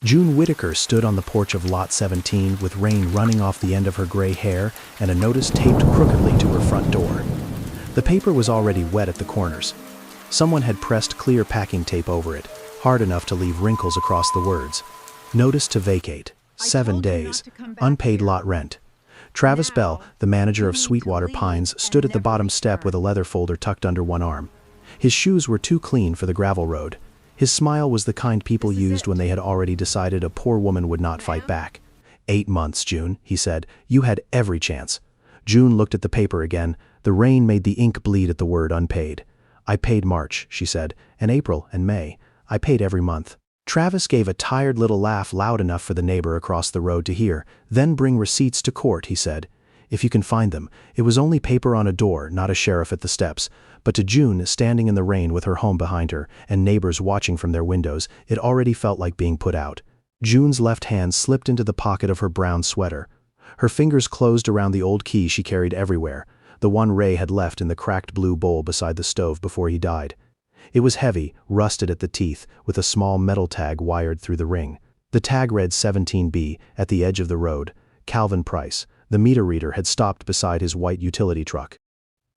June Whitaker stood on the porch of Lot 17 with rain running off the end of her gray hair and a notice taped crookedly to her front door. The paper was already wet at the corners. Someone had pressed clear packing tape over it, hard enough to leave wrinkles across the words. Notice to vacate. 7 days. Unpaid lot rent. Travis Bell, the manager of Sweetwater Pines, stood at the bottom step with a leather folder tucked under one arm. His shoes were too clean for the gravel road. His smile was the kind people used when they had already decided a poor woman would not fight back. 8 months, June, he said. You had every chance. June looked at the paper again. The rain made the ink bleed at the word unpaid. I paid March, she said, and April and May. I paid every month. Travis gave a tired little laugh loud enough for the neighbor across the road to hear. Then bring receipts to court, he said. If you can find them. It was only paper on a door, not a sheriff at the steps. But to June, standing in the rain with her home behind her and neighbors watching from their windows, it already felt like being put out. June's left hand slipped into the pocket of her brown sweater. Her fingers closed around the old key she carried everywhere, the one Ray had left in the cracked blue bowl beside the stove before he died. It was heavy, rusted at the teeth, with a small metal tag wired through the ring. The tag read 17B, at the edge of the road. Calvin Price. The meter reader had stopped beside his white utility truck.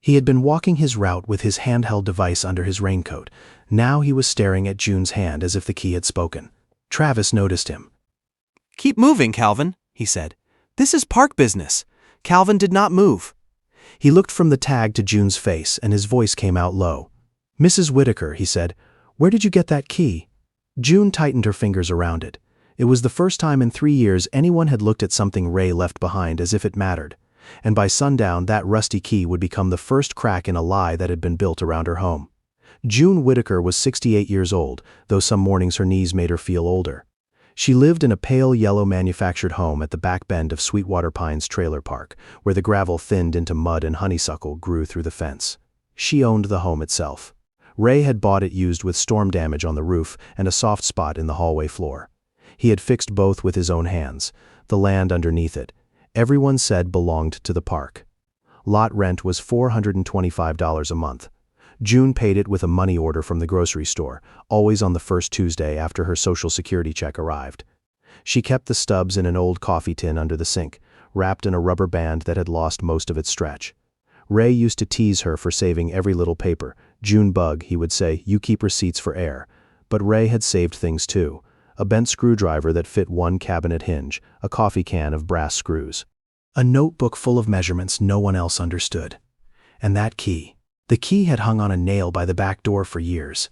He had been walking his route with his handheld device under his raincoat. Now he was staring at June's hand as if the key had spoken. Travis noticed him. "Keep moving, Calvin," he said. "This is park business." Calvin did not move. He looked from the tag to June's face, and his voice came out low. "Mrs. Whitaker," he said, "where did you get that key?" June tightened her fingers around it. It was the first time in 3 years anyone had looked at something Ray left behind as if it mattered. And by sundown, that rusty key would become the first crack in a lie that had been built around her home. June Whitaker was 68 years old, though some mornings her knees made her feel older. She lived in a pale yellow manufactured home at the back bend of Sweetwater Pines trailer park, where the gravel thinned into mud and honeysuckle grew through the fence. She owned the home itself. Ray had bought it used with storm damage on the roof and a soft spot in the hallway floor. He had fixed both with his own hands. The land underneath it, everyone said, belonged to the park. Lot rent was $425 a month. June paid it with a money order from the grocery store, always on the first Tuesday after her Social Security check arrived. She kept the stubs in an old coffee tin under the sink, wrapped in a rubber band that had lost most of its stretch. Ray used to tease her for saving every little paper. "June bug," he would say, "you keep receipts for air." But Ray had saved things too. A bent screwdriver that fit one cabinet hinge, a coffee can of brass screws. A notebook full of measurements no one else understood. And that key. The key had hung on a nail by the back door for years.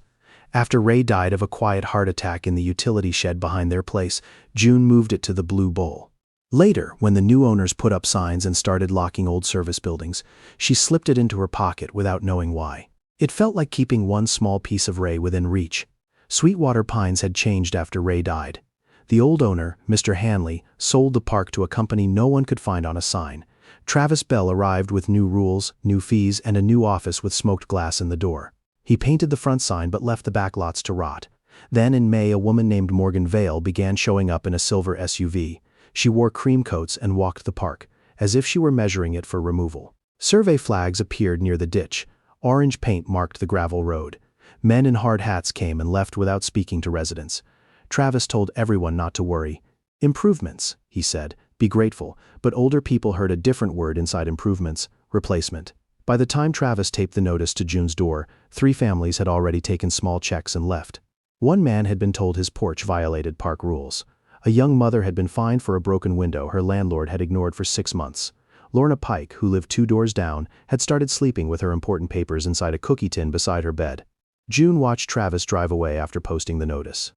After Ray died of a quiet heart attack in the utility shed behind their place, June moved it to the blue bowl. Later, when the new owners put up signs and started locking old service buildings, she slipped it into her pocket without knowing why. It felt like keeping one small piece of Ray within reach. Sweetwater Pines had changed after Ray died. The old owner, Mr. Hanley, sold the park to a company no one could find on a sign. Travis Bell arrived with new rules, new fees, and a new office with smoked glass in the door. He painted the front sign but left the back lots to rot. Then in May, a woman named Morgan Vale began showing up in a silver SUV. She wore cream coats and walked the park, as if she were measuring it for removal. Survey flags appeared near the ditch. Orange paint marked the gravel road. Men in hard hats came and left without speaking to residents. Travis told everyone not to worry. "Improvements," he said. "Be grateful." But older people heard a different word inside improvements: replacement. By the time Travis taped the notice to June's door, 3 families had already taken small checks and left. One man had been told his porch violated park rules. A young mother had been fined for a broken window her landlord had ignored for 6 months. Lorna Pike, who lived 2 doors down, had started sleeping with her important papers inside a cookie tin beside her bed. June watched Travis drive away after posting the notice.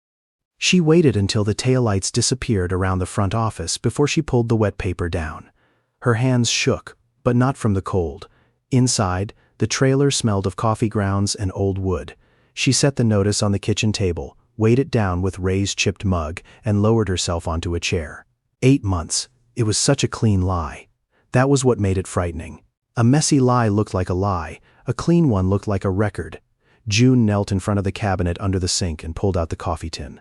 She waited until the taillights disappeared around the front office before she pulled the wet paper down. Her hands shook, but not from the cold. Inside, the trailer smelled of coffee grounds and old wood. She set the notice on the kitchen table, weighed it down with Ray's chipped mug, and lowered herself onto a chair. 8 months. It was such a clean lie. That was what made it frightening. A messy lie looked like a lie. A clean one looked like a record. June knelt in front of the cabinet under the sink and pulled out the coffee tin.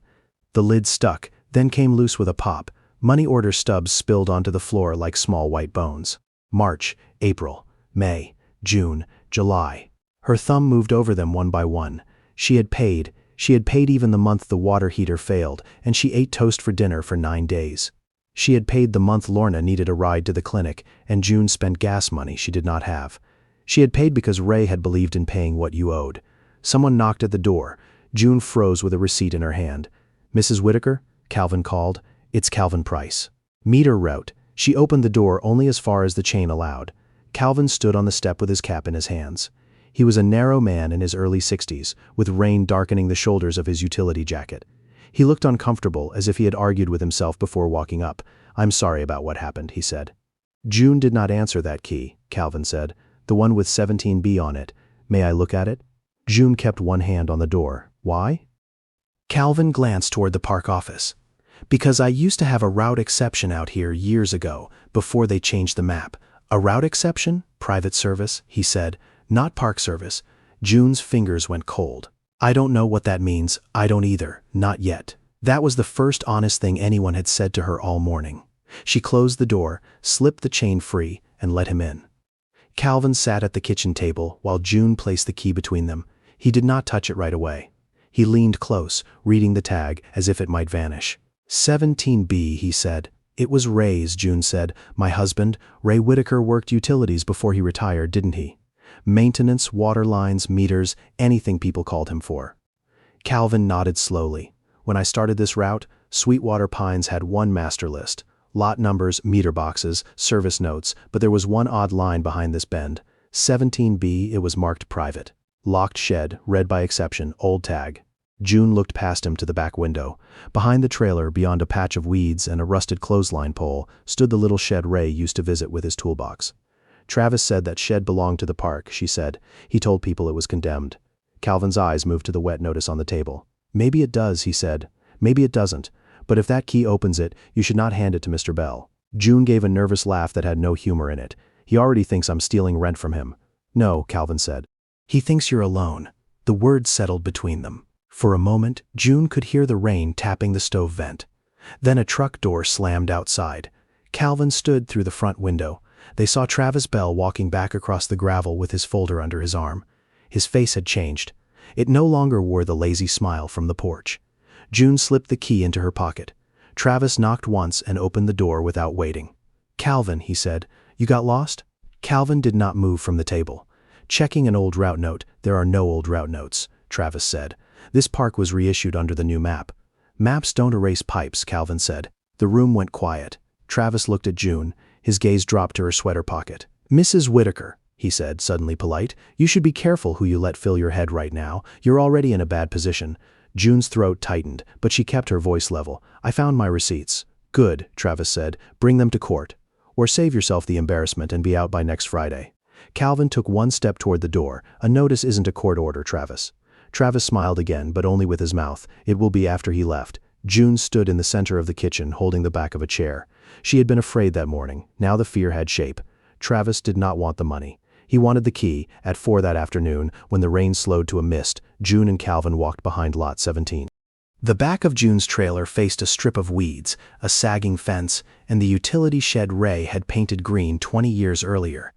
The lid stuck, then came loose with a pop. Money order stubs spilled onto the floor like small white bones. March, April, May, June, July. Her thumb moved over them one by one. She had paid. She had paid even the month the water heater failed, and she ate toast for dinner for 9 days. She had paid the month Lorna needed a ride to the clinic, and June spent gas money she did not have. She had paid because Ray had believed in paying what you owed. Someone knocked at the door. June froze with a receipt in her hand. "Mrs. Whitaker?" Calvin called. "It's Calvin Price." Meter route. She opened the door only as far as the chain allowed. Calvin stood on the step with his cap in his hands. He was a narrow man in his early 60s, with rain darkening the shoulders of his utility jacket. He looked uncomfortable, as if he had argued with himself before walking up. "I'm sorry about what happened," he said. "June did not answer that key," Calvin said. "The one with 17B on it. May I look at it?" June kept one hand on the door. "Why?" Calvin glanced toward the park office. "Because I used to have a route exception out here years ago, before they changed the map." "A route exception? Private service?" he said. "Not park service." June's fingers went cold. "I don't know what that means. I don't either. Not yet." That was the first honest thing anyone had said to her all morning. She closed the door, slipped the chain free, and let him in. Calvin sat at the kitchen table while June placed the key between them. He did not touch it right away. He leaned close, reading the tag as if it might vanish. 17B, he said. "It was Ray's," June said. "My husband, Ray Whitaker, worked utilities before he retired, didn't he? Maintenance, water lines, meters, anything people called him for." Calvin nodded slowly. "When I started this route, Sweetwater Pines had one master list. Lot numbers, meter boxes, service notes, but there was one odd line behind this bend. 17B, it was marked private. Locked shed, read by exception, old tag." June looked past him to the back window. Behind the trailer, beyond a patch of weeds and a rusted clothesline pole, stood the little shed Ray used to visit with his toolbox. "Travis said that shed belonged to the park," she said. "He told people it was condemned." Calvin's eyes moved to the wet notice on the table. "Maybe it does," he said. "Maybe it doesn't. But if that key opens it, you should not hand it to Mr. Bell." June gave a nervous laugh that had no humor in it. "He already thinks I'm stealing rent from him." "No," Calvin said. "He thinks you're alone." The words settled between them. For a moment, June could hear the rain tapping the stove vent. Then a truck door slammed outside. Calvin stood through the front window. They saw Travis Bell walking back across the gravel with his folder under his arm. His face had changed. It no longer wore the lazy smile from the porch. June slipped the key into her pocket. Travis knocked once and opened the door without waiting. "Calvin," he said, "you got lost?" Calvin did not move from the table. "Checking an old route note. There are no old route notes," Travis said. "This park was reissued under the new map." "Maps don't erase pipes," Calvin said. The room went quiet. Travis looked at June. His gaze dropped to her sweater pocket. "Mrs. Whitaker," he said, suddenly polite, "you should be careful who you let fill your head right now. You're already in a bad position." June's throat tightened, but she kept her voice level. "I found my receipts." "Good," Travis said. "Bring them to court. Or save yourself the embarrassment and be out by next Friday." Calvin took one step toward the door. "A notice isn't a court order, Travis." Travis smiled again, but only with his mouth. "It will be after he left." June stood in the center of the kitchen, holding the back of a chair. She had been afraid that morning. Now the fear had shape. Travis did not want the money. He wanted the key. At 4 that afternoon, when the rain slowed to a mist, June and Calvin walked behind Lot 17. The back of June's trailer faced a strip of weeds, a sagging fence, and the utility shed Ray had painted green 20 years earlier.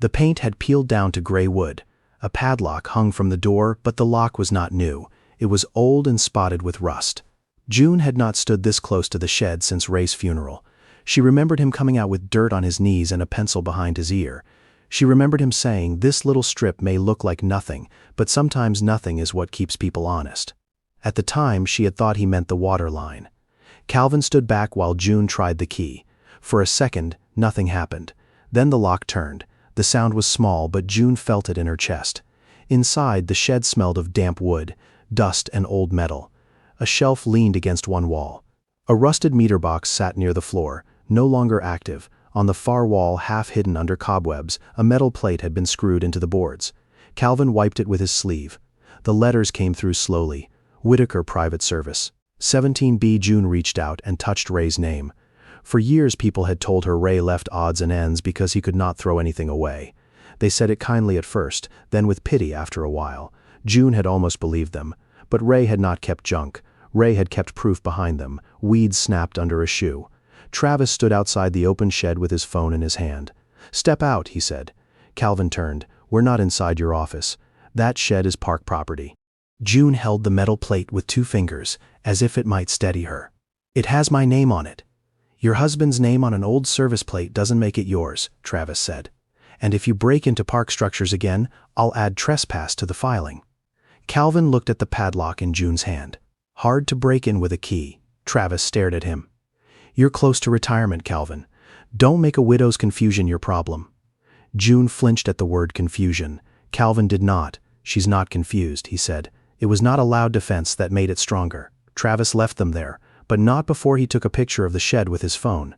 The paint had peeled down to gray wood. A padlock hung from the door, but the lock was not new. It was old and spotted with rust. June had not stood this close to the shed since Ray's funeral. She remembered him coming out with dirt on his knees and a pencil behind his ear. She remembered him saying, "This little strip may look like nothing, but sometimes nothing is what keeps people honest." At the time, she had thought he meant the water line. Calvin stood back while June tried the key. For a second, nothing happened. Then the lock turned. The sound was small, but June felt it in her chest. Inside, the shed smelled of damp wood, dust, and old metal. A shelf leaned against one wall. A rusted meter box sat near the floor, no longer active. On the far wall, half hidden under cobwebs, a metal plate had been screwed into the boards. Calvin wiped it with his sleeve. The letters came through slowly. Whitaker Private Service. 17B. June reached out and touched Ray's name. For years people had told her Ray left odds and ends because he could not throw anything away. They said it kindly at first, then with pity after a while. June had almost believed them. But Ray had not kept junk. Ray had kept proof behind them. Weeds snapped under a shoe. Travis stood outside the open shed with his phone in his hand. "Step out," he said. Calvin turned. "We're not inside your office. That shed is park property." June held the metal plate with 2 fingers, as if it might steady her. "It has my name on it." "Your husband's name on an old service plate doesn't make it yours," Travis said. "And if you break into park structures again, I'll add trespass to the filing." Calvin looked at the padlock in June's hand. "Hard to break in with a key." Travis stared at him. "You're close to retirement, Calvin. Don't make a widow's confusion your problem." June flinched at the word confusion. Calvin did not. "She's not confused," he said. It was not a loud defense that made it stronger. Travis left them there, but not before he took a picture of the shed with his phone.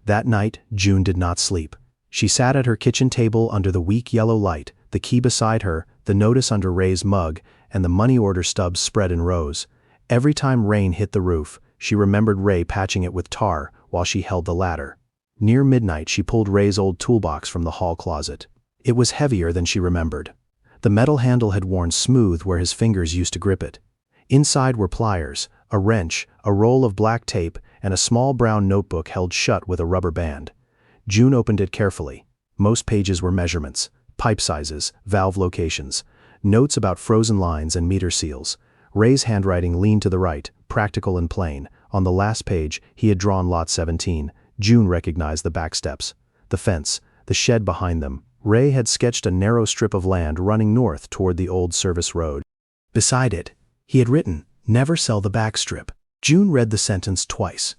That night, June did not sleep. She sat at her kitchen table under the weak yellow light, the key beside her, the notice under Ray's mug, and the money order stubs spread in rows. Every time rain hit the roof, she remembered Ray patching it with tar while she held the ladder. Near midnight, she pulled Ray's old toolbox from the hall closet. It was heavier than she remembered. The metal handle had worn smooth where his fingers used to grip it. Inside were pliers, a wrench, a roll of black tape, and a small brown notebook held shut with a rubber band. June opened it carefully. Most pages were measurements, pipe sizes, valve locations, notes about frozen lines and meter seals. Ray's handwriting leaned to the right, practical and plain. On the last page, he had drawn lot 17. June recognized the back steps, the fence, the shed behind them. Ray had sketched a narrow strip of land running north toward the old service road. Beside it, he had written, "Never sell the back strip." June read the sentence twice.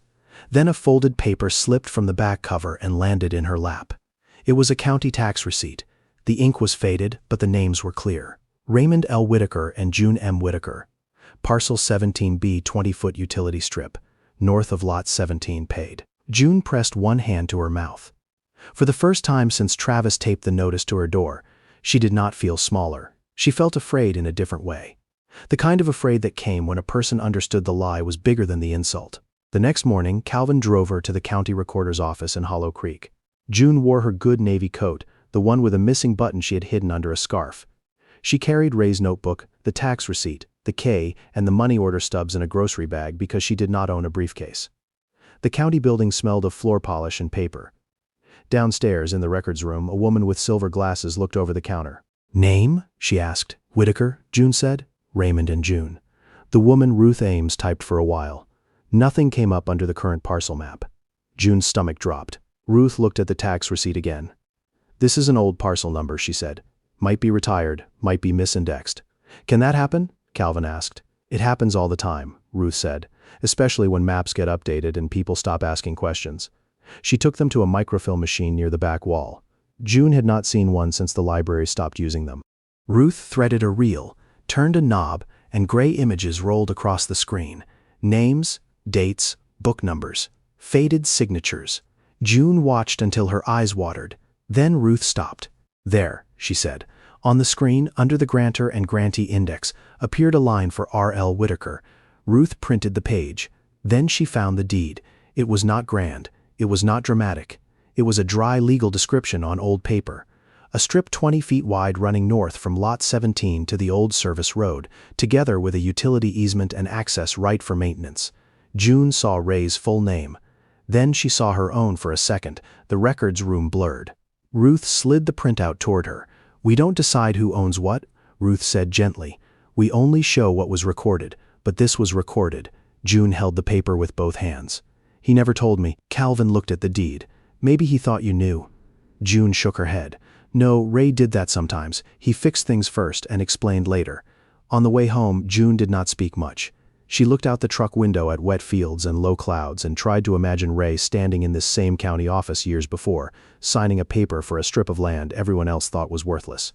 Then a folded paper slipped from the back cover and landed in her lap. It was a county tax receipt. The ink was faded, but the names were clear. Raymond L. Whitaker and June M. Whitaker. Parcel 17B 20-foot utility strip, north of lot 17 paid. June pressed one hand to her mouth. For the first time since Travis taped the notice to her door, she did not feel smaller. She felt afraid in a different way. The kind of afraid that came when a person understood the lie was bigger than the insult. The next morning, Calvin drove her to the county recorder's office in Hollow Creek. June wore her good navy coat, the one with a missing button she had hidden under a scarf. She carried Ray's notebook, the tax receipt, the K, and the money order stubs in a grocery bag because she did not own a briefcase. The county building smelled of floor polish and paper. Downstairs, in the records room, a woman with silver glasses looked over the counter. "Name?" she asked. "Whitaker," June said. "Raymond and June." The woman, Ruth Ames, typed for a while. Nothing came up under the current parcel map. June's stomach dropped. Ruth looked at the tax receipt again. "This is an old parcel number," she said. "Might be retired, might be misindexed." "Can that happen?" Calvin asked. "It happens all the time," Ruth said, "especially when maps get updated and people stop asking questions." She took them to a microfilm machine near the back wall. June had not seen one since the library stopped using them. Ruth threaded a reel, turned a knob, and gray images rolled across the screen. Names, dates, book numbers, faded signatures. June watched until her eyes watered. Then Ruth stopped. "There," she said. On the screen, under the grantor and grantee index, appeared a line for R.L. Whitaker. Ruth printed the page. Then she found the deed. It was not grand. It was not dramatic. It was a dry legal description on old paper. A strip 20 feet wide running north from lot 17 to the old service road, together with a utility easement and access right for maintenance. June saw Ray's full name. Then she saw her own for a second, the records room blurred. Ruth slid the printout toward her. "We don't decide who owns what," Ruth said gently. "We only show what was recorded, but this was recorded." June held the paper with both hands. "He never told me." Calvin looked at the deed. "Maybe he thought you knew." June shook her head. "No, Ray did that sometimes. He fixed things first and explained later." On the way home, June did not speak much. She looked out the truck window at wet fields and low clouds and tried to imagine Ray standing in this same county office years before, signing a paper for a strip of land everyone else thought was worthless.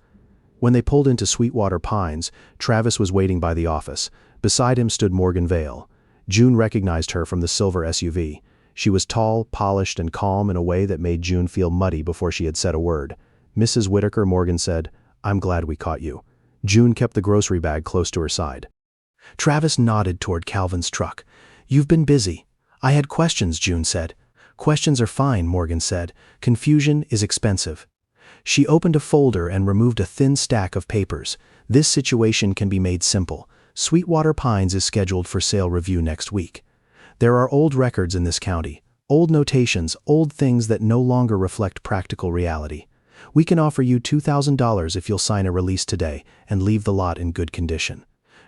When they pulled into Sweetwater Pines, Travis was waiting by the office. Beside him stood Morgan Vale. June recognized her from the silver SUV. She was tall, polished, and calm in a way that made June feel muddy before she had said a word. "Mrs. Whitaker," Morgan said, "I'm glad we caught you." June kept the grocery bag close to her side. Travis nodded toward Calvin's truck. "You've been busy." "I had questions," June said. "Questions are fine," Morgan said. "Confusion is expensive." She opened a folder and removed a thin stack of papers. "This situation can be made simple. Sweetwater Pines is scheduled for sale review next week. There are old records in this county, old notations, old things that no longer reflect practical reality. We can offer you $2,000 if you'll sign a release today and leave the lot in good condition."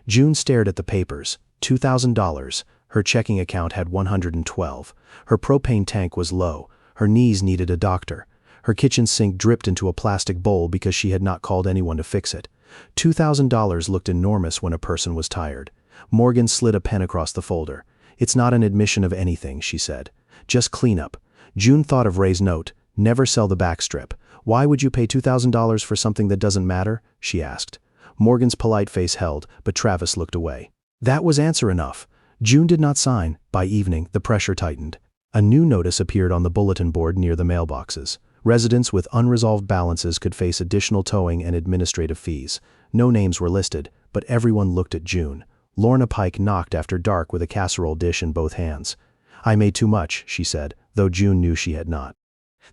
June stared at the papers. $2,000. Her checking account had 112. Her propane tank was low. Her knees needed a doctor. Her kitchen sink dripped into a plastic bowl because she had not called anyone to fix it. $2,000 looked enormous when a person was tired. Morgan slid a pen across the folder. "It's not an admission of anything," she said. "Just cleanup." June thought of Ray's note, "Never sell the backstrip." "Why would you pay $2,000 for something that doesn't matter?" she asked. Morgan's polite face held, but Travis looked away. That was answer enough. June did not sign. By evening, the pressure tightened. A new notice appeared on the bulletin board near the mailboxes. Residents with unresolved balances could face additional towing and administrative fees. No names were listed, but everyone looked at June. Lorna Pike knocked after dark with a casserole dish in both hands. "I made too much," she said, though June knew she had not.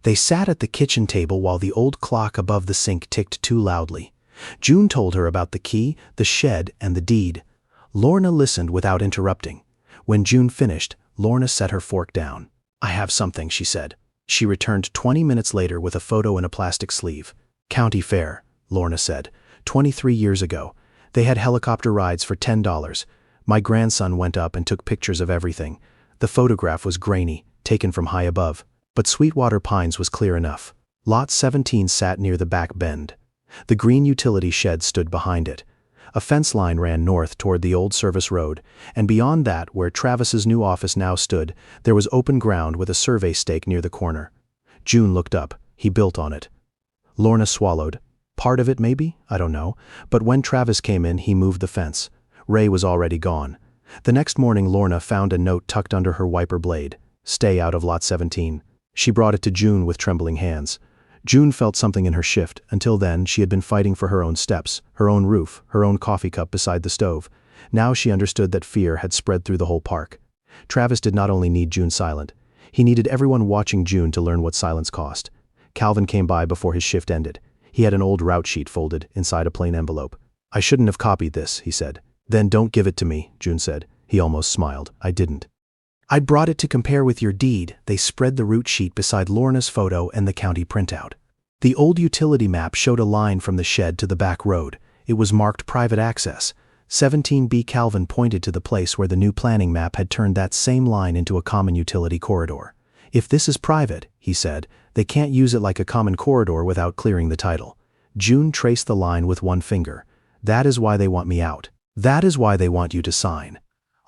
They sat at the kitchen table while the old clock above the sink ticked too loudly. June told her about the key, the shed, and the deed. Lorna listened without interrupting. When June finished, Lorna set her fork down. "I have something," she said. She returned 20 minutes later with a photo in a plastic sleeve. "County Fair," Lorna said. 23 years ago. They had helicopter rides for $10. My grandson went up and took pictures of everything. The photograph was grainy, taken from high above. But Sweetwater Pines was clear enough. Lot 17 sat near the back bend. The green utility shed stood behind it. A fence line ran north toward the old service road, and beyond that, where Travis's new office now stood, there was open ground with a survey stake near the corner. June looked up. He built on it. Lorna swallowed. Part of it, maybe? I don't know. But when Travis came in, he moved the fence. Ray was already gone. The next morning, Lorna found a note tucked under her wiper blade. "Stay out of Lot 17. She brought it to June with trembling hands. June felt something in her shift. Until then, she had been fighting for her own steps, her own roof, her own coffee cup beside the stove. Now she understood that fear had spread through the whole park. Travis did not only need June silent. He needed everyone watching June to learn what silence cost. Calvin came by before his shift ended. He had an old route sheet folded inside a plain envelope. "I shouldn't have copied this," he said. "Then don't give it to me," June said. He almost smiled. "I didn't. I brought it to compare with your deed." They spread the route sheet beside Lorna's photo and the county printout. The old utility map showed a line from the shed to the back road. It was marked private access. 17B. Calvin pointed to the place where the new planning map had turned that same line into a common utility corridor. "If this is private," he said, "they can't use it like a common corridor without clearing the title." June traced the line with one finger. "That is why they want me out. That is why they want you to sign."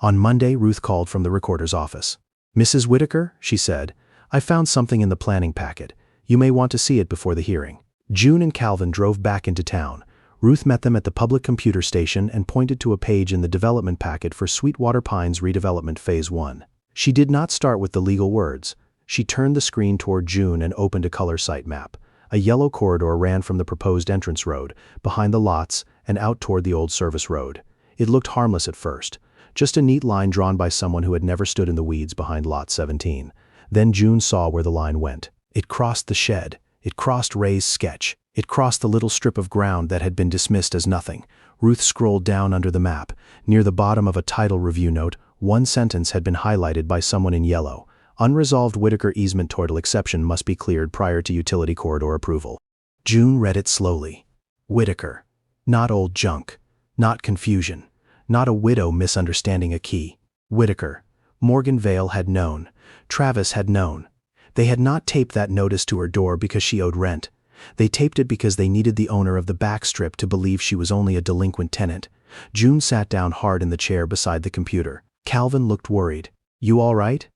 On Monday, Ruth called from the recorder's office. "Mrs. Whitaker," she said, "I found something in the planning packet. You may want to see it before the hearing." June and Calvin drove back into town. Ruth met them at the public computer station and pointed to a page in the development packet for Sweetwater Pines redevelopment Phase 1. She did not start with the legal words. She turned the screen toward June and opened a color site map. A yellow corridor ran from the proposed entrance road, behind the lots, and out toward the old service road. It looked harmless at first. Just a neat line drawn by someone who had never stood in the weeds behind Lot 17. Then June saw where the line went. It crossed the shed. It crossed Ray's sketch. It crossed the little strip of ground that had been dismissed as nothing. Ruth scrolled down under the map. Near the bottom of a title review note, one sentence had been highlighted by someone in yellow. "Unresolved Whitaker easement title exception must be cleared prior to utility corridor approval." June read it slowly. Whitaker. Not old junk. Not confusion. Not a widow misunderstanding a key. Whitaker. Morgan Vale had known. Travis had known. They had not taped that notice to her door because she owed rent. They taped it because they needed the owner of the backstrip to believe she was only a delinquent tenant. June sat down hard in the chair beside the computer. Calvin looked worried. "You all right?"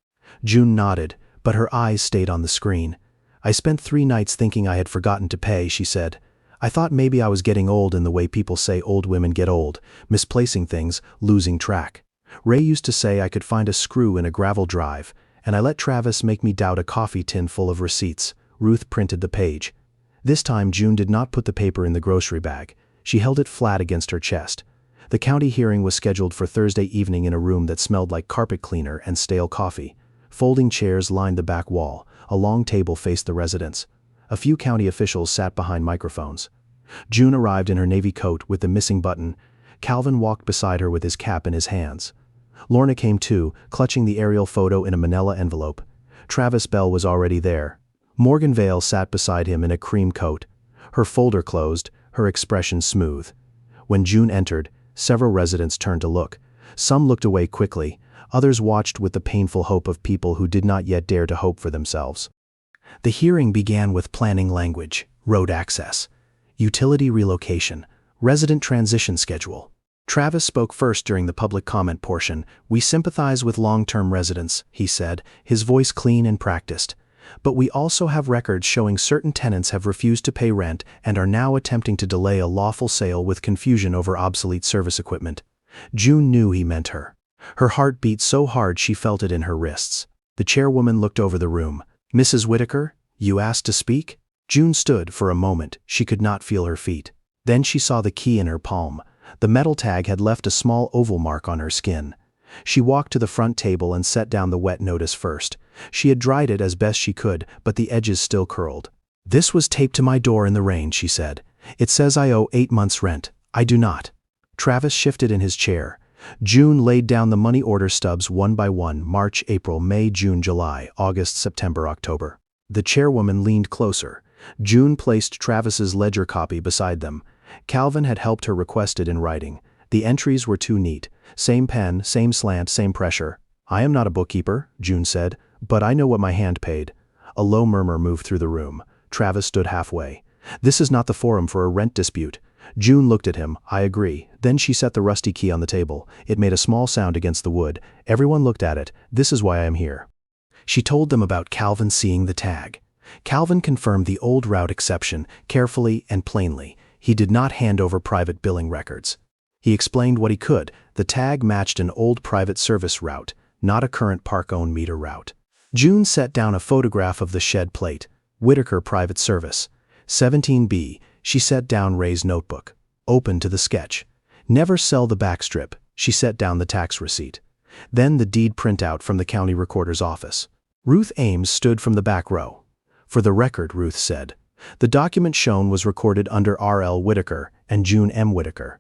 June nodded, but her eyes stayed on the screen. "I spent 3 nights thinking I had forgotten to pay," she said. "I thought maybe I was getting old in the way people say old women get old, misplacing things, losing track. Ray used to say I could find a screw in a gravel drive, and I let Travis make me doubt a coffee tin full of receipts." Ruth printed the page. This time June did not put the paper in the grocery bag. She held it flat against her chest. The county hearing was scheduled for Thursday evening in a room that smelled like carpet cleaner and stale coffee. Folding chairs lined the back wall. A long table faced the residents. A few county officials sat behind microphones. June arrived in her navy coat with the missing button. Calvin walked beside her with his cap in his hands. Lorna came too, clutching the aerial photo in a manila envelope. Travis Bell was already there. Morgan Vale sat beside him in a cream coat. Her folder closed, her expression smooth. When June entered, Several residents turned to look. Some looked away quickly, others watched with the painful hope of people who did not yet dare to hope for themselves. The hearing began with planning language, road access, utility relocation, resident transition schedule. Travis spoke first during the public comment portion. "We sympathize with long-term residents," he said, his voice clean and practiced. "But we also have records showing certain tenants have refused to pay rent and are now attempting to delay a lawful sale with confusion over obsolete service equipment." June knew he meant her. Her heart beat so hard she felt it in her wrists. The chairwoman looked over the room. "Mrs. Whitaker, you asked to speak?" June stood for a moment. She could not feel her feet. Then she saw the key in her palm. The metal tag had left a small oval mark on her skin. She walked to the front table and set down the wet notice first. She had dried it as best she could, but the edges still curled. "This was taped to my door in the rain," she said. "It says I owe 8 months' rent. I do not." Travis shifted in his chair. June laid down the money order stubs one by one: March, April, May, June, July, August, September, October. The chairwoman leaned closer. June placed Travis's ledger copy beside them. Calvin had helped her request it in writing. The entries were too neat. Same pen, same slant, same pressure. "I am not a bookkeeper," June said, "but I know what my hand paid." A low murmur moved through the room. Travis stood halfway. "This is not the forum for a rent dispute." June looked at him. "I agree." Then she set the rusty key on the table. It made a small sound against the wood. Everyone looked at it. "This is why I am here." She told them about Calvin seeing the tag. Calvin confirmed the old route exception, carefully and plainly. He did not hand over private billing records. He explained what he could. The tag matched an old private service route, not a current park-owned meter route. June set down a photograph of the shed plate. "Whitaker Private Service. 17B. She set down Ray's notebook. Open to the sketch. "Never sell the backstrip." She set down the tax receipt. Then the deed printout from the county recorder's office. Ruth Ames stood from the back row. "For the record," Ruth said. The document shown was recorded under R.L. Whitaker and June M. Whitaker.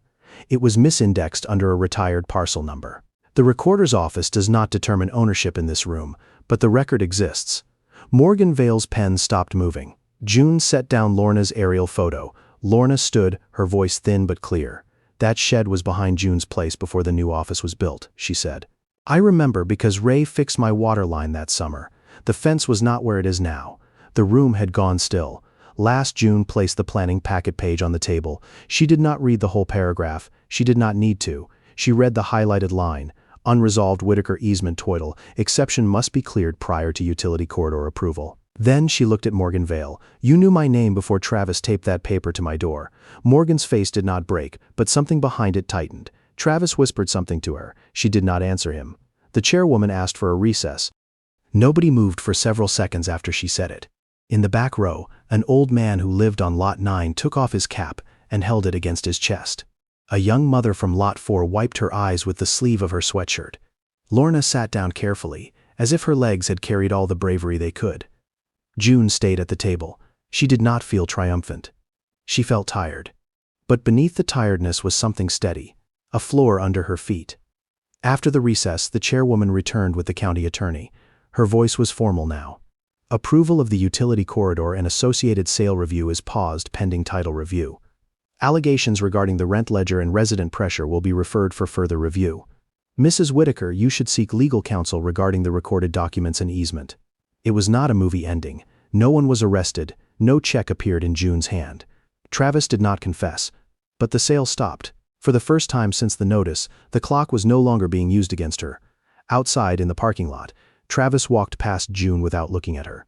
It was misindexed under a retired parcel number. The recorder's office does not determine ownership in this room, but the record exists. Morgan Vale's pen stopped moving. June set down Lorna's aerial photo. Lorna stood, her voice thin but clear. "That shed was behind June's place before the new office was built," she said. "I remember because Ray fixed my water line that summer. The fence was not where it is now. The room had gone still." Last June placed the planning packet page on the table. She did not read the whole paragraph. She did not need to. She read the highlighted line. "Unresolved Whitaker easement total. Exception must be cleared prior to utility corridor approval." Then she looked at Morgan Vale. "You knew my name before Travis taped that paper to my door." Morgan's face did not break, but something behind it tightened. Travis whispered something to her. She did not answer him. The chairwoman asked for a recess. Nobody moved for several seconds after she said it. In the back row, an old man who lived on Lot 9 took off his cap and held it against his chest. A young mother from Lot 4 wiped her eyes with the sleeve of her sweatshirt. Lorna sat down carefully, as if her legs had carried all the bravery they could. June stayed at the table. She did not feel triumphant. She felt tired. But beneath the tiredness was something steady, a floor under her feet. After the recess, the chairwoman returned with the county attorney. Her voice was formal now. "Approval of the utility corridor and associated sale review is paused pending title review. Allegations regarding the rent ledger and resident pressure will be referred for further review. Mrs. Whitaker, you should seek legal counsel regarding the recorded documents and easement." It was not a movie ending. No one was arrested. No check appeared in June's hand. Travis did not confess. But the sale stopped. For the first time since the notice, the clock was no longer being used against her. Outside in the parking lot, Travis walked past June without looking at her.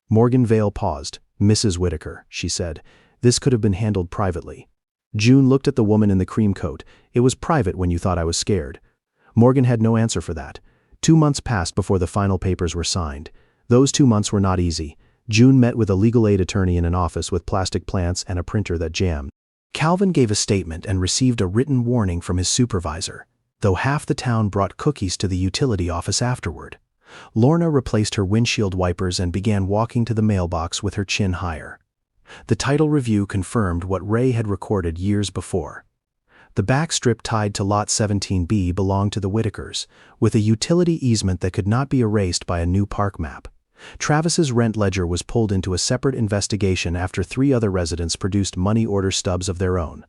Morgan Vale paused. "Mrs. Whitaker," she said, "this could have been handled privately." June looked at the woman in the cream coat. "It was private when you thought I was scared." Morgan had no answer for that. 2 months passed before the final papers were signed. Those 2 months were not easy. June met with a legal aid attorney in an office with plastic plants and a printer that jammed. Calvin gave a statement and received a written warning from his supervisor, though half the town brought cookies to the utility office afterward. Lorna replaced her windshield wipers and began walking to the mailbox with her chin higher. The title review confirmed what Ray had recorded years before. The back strip tied to Lot 17B belonged to the Whitakers, with a utility easement that could not be erased by a new park map. Travis's rent ledger was pulled into a separate investigation after 3 other residents produced money order stubs of their own.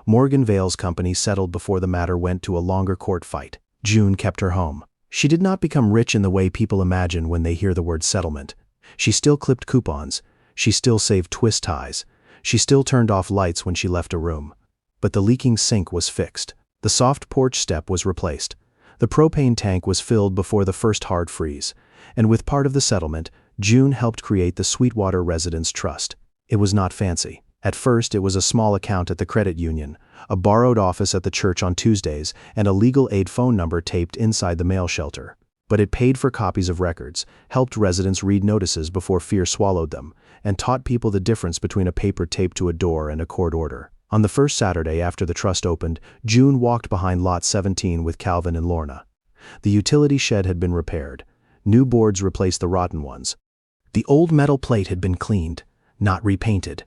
Morgan Vale's company settled before the matter went to a longer court fight. June kept her home. She did not become rich in the way people imagine when they hear the word settlement. She still clipped coupons. She still saved twist ties. She still turned off lights when she left a room. But the leaking sink was fixed. The soft porch step was replaced. The propane tank was filled before the first hard freeze. And with part of the settlement, June helped create the Sweetwater Residence Trust. It was not fancy. At first, it was a small account at the credit union, a borrowed office at the church on Tuesdays, and a legal aid phone number taped inside the mail shelter. But it paid for copies of records, helped residents read notices before fear swallowed them, and taught people the difference between a paper taped to a door and a court order. On the first Saturday after the trust opened, June walked behind Lot 17 with Calvin and Lorna. The utility shed had been repaired. New boards replaced the rotten ones. The old metal plate had been cleaned, not repainted.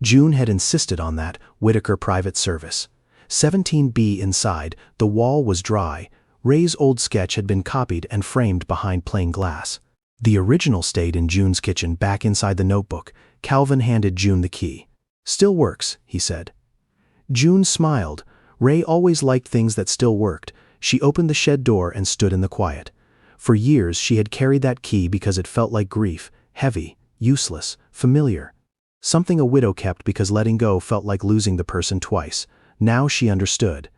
June had insisted on that Whitaker private service. 17B inside, the wall was dry. Ray's old sketch had been copied and framed behind plain glass. The original stayed in June's kitchen back inside the notebook. Calvin handed June the key. "Still works," he said. June smiled. Ray always liked things that still worked. She opened the shed door and stood in the quiet. For years she had carried that key because it felt like grief, heavy, useless, familiar. Something a widow kept because letting go felt like losing the person twice. Now she understood.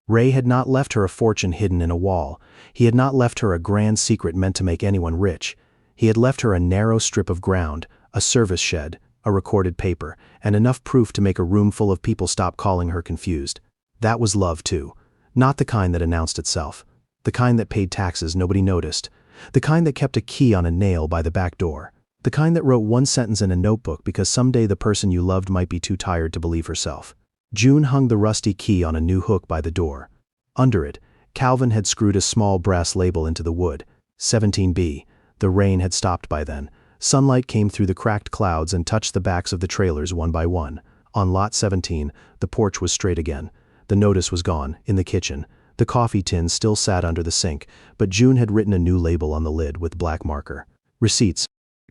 Ray had not left her a fortune hidden in a wall. He had not left her a grand secret meant to make anyone rich. He had left her a narrow strip of ground, a service shed, a recorded paper, and enough proof to make a room full of people stop calling her confused. That was love too. Not the kind that announced itself. The kind that paid taxes nobody noticed. The kind that kept a key on a nail by the back door. The kind that wrote one sentence in a notebook because someday the person you loved might be too tired to believe herself. June hung the rusty key on a new hook by the door. Under it, Calvin had screwed a small brass label into the wood. 17B. The rain had stopped by then. Sunlight came through the cracked clouds and touched the backs of the trailers one by one. On Lot 17, the porch was straight again. The notice was gone, in the kitchen. The coffee tin still sat under the sink, but June had written a new label on the lid with black marker. Receipts.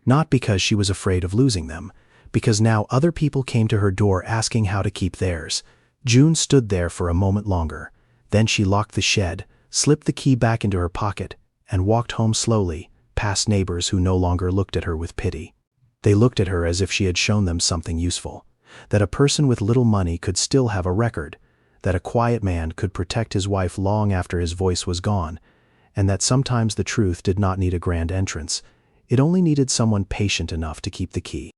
Not because she was afraid of losing them, because now other people came to her door asking how to keep theirs. June stood there for a moment longer. Then she locked the shed, slipped the key back into her pocket, and walked home slowly, past neighbors who no longer looked at her with pity. They looked at her as if she had shown them something useful. That a person with little money could still have a record. That a quiet man could protect his wife long after his voice was gone. And that sometimes the truth did not need a grand entrance. It only needed someone patient enough to keep the key.